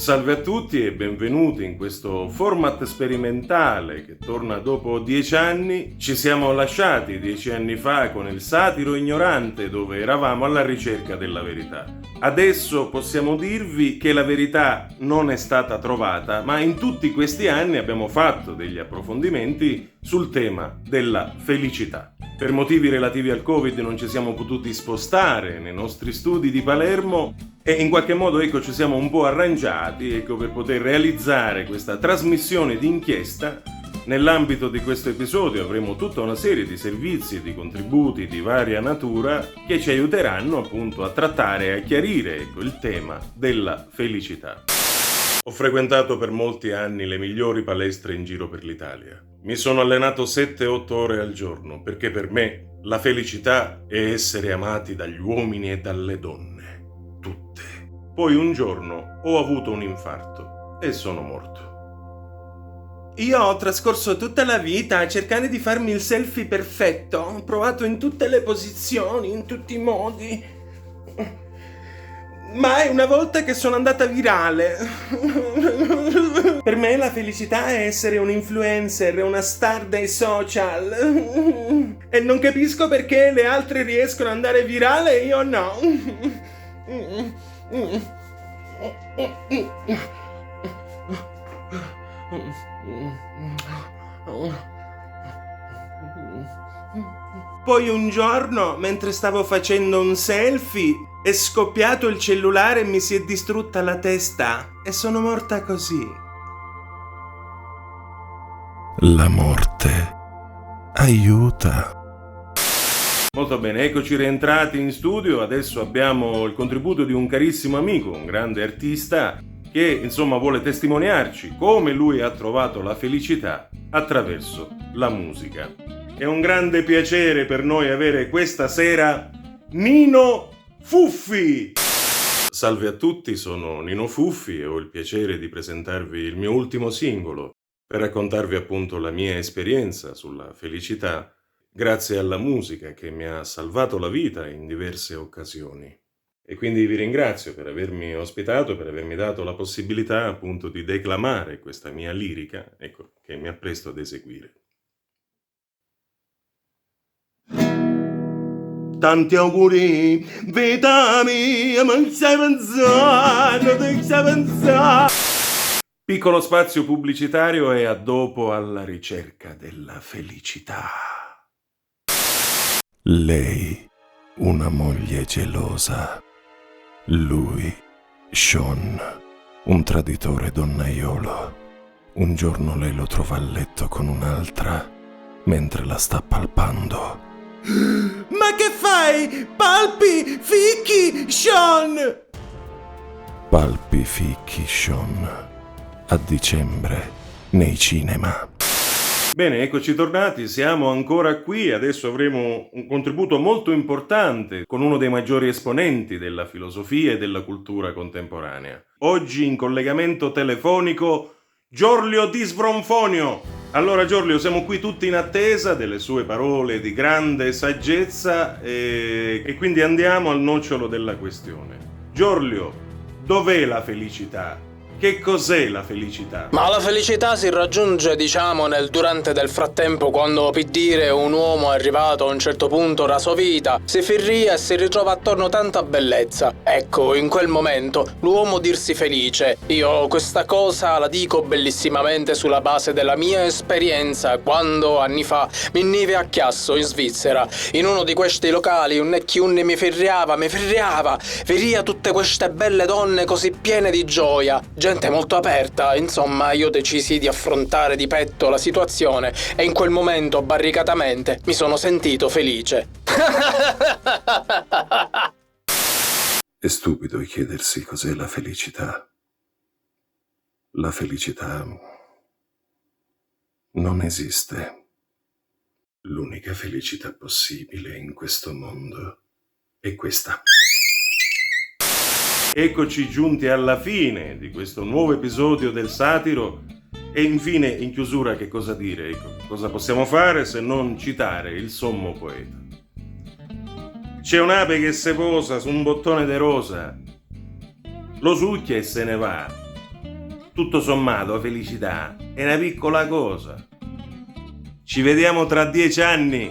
Salve a tutti e benvenuti in questo format sperimentale che torna dopo 10 anni. Ci siamo lasciati 10 anni fa con il satiro ignorante, dove eravamo alla ricerca della verità. Adesso possiamo dirvi che la verità non è stata trovata, ma in tutti questi anni abbiamo fatto degli approfondimenti sul tema della felicità. Per motivi relativi al Covid non ci siamo potuti spostare nei nostri studi di Palermo e in qualche modo ci siamo un po' arrangiati per poter realizzare questa trasmissione di inchiesta. Nell'ambito di questo episodio avremo tutta una serie di servizi e di contributi di varia natura che ci aiuteranno appunto a trattare e a chiarire il tema della felicità. Ho frequentato per molti anni le migliori palestre in giro per l'Italia. Mi sono allenato 7-8 ore al giorno perché per me la felicità è essere amati dagli uomini e dalle donne. Tutte. Poi un giorno ho avuto un infarto e sono morto. Io ho trascorso tutta la vita a cercare di farmi il selfie perfetto. Ho provato in tutte le posizioni, in tutti i modi. Ma è una volta che sono andata virale. Per me la felicità è essere un influencer, una star dei social. E non capisco perché le altre riescono ad andare virale e io no. Poi un giorno, mentre stavo facendo un selfie, è scoppiato il cellulare e mi si è distrutta la testa e sono morta così. La morte aiuta. Molto bene, eccoci rientrati in studio. Adesso abbiamo il contributo di un carissimo amico, un grande artista che vuole testimoniarci come lui ha trovato la felicità attraverso la musica. È un grande piacere per noi avere questa sera Nino Fuffi. Salve a tutti, sono Nino Fuffi e ho il piacere di presentarvi il mio ultimo singolo per raccontarvi appunto la mia esperienza sulla felicità grazie alla musica che mi ha salvato la vita in diverse occasioni. E quindi vi ringrazio per avermi ospitato, per avermi dato la possibilità appunto di declamare questa mia lirica, che mi appresto ad eseguire. Tanti auguri, vita mia, non stai pensando, non stai pensando. Piccolo spazio pubblicitario e a dopo alla ricerca della felicità. Lei, una moglie gelosa. Lui, Sean, un traditore donnaiolo. Un giorno lei lo trova a letto con un'altra, mentre la sta palpando. Ma che fai? Palpi, ficchi, Sean! Palpi, ficchi, Sean. A dicembre, nei cinema. Bene, eccoci tornati, siamo ancora qui, adesso avremo un contributo molto importante con uno dei maggiori esponenti della filosofia e della cultura contemporanea. Oggi in collegamento telefonico Giorlio Di Sbronfonio. Allora Giorlio, siamo qui tutti in attesa delle sue parole di grande saggezza e quindi andiamo al nocciolo della questione. Giorlio, dov'è la felicità? Che cos'è la felicità? Ma la felicità si raggiunge, nel durante del frattempo, quando, per dire, un uomo è arrivato a un certo punto della sua vita, si firria e si ritrova attorno tanta bellezza. Ecco, in quel momento, l'uomo dirsi felice. Io questa cosa la dico bellissimamente sulla base della mia esperienza, quando anni fa mi nive a Chiasso, in Svizzera. In uno di questi locali, un chiunne mi firriava, firria tutte queste belle donne così piene di gioia. Gente molto aperta, insomma, io decisi di affrontare di petto la situazione e in quel momento, barricatamente, mi sono sentito felice. È stupido chiedersi cos'è la felicità. La felicità non esiste. L'unica felicità possibile in questo mondo è questa. Eccoci giunti alla fine di questo nuovo episodio del Satiro e infine in chiusura che cosa dire? Cosa possiamo fare se non citare il sommo poeta? C'è un'ape che se posa su un bottone de rosa, lo succhia e se ne va. Tutto sommato, felicità è una piccola cosa. Ci vediamo tra 10 anni.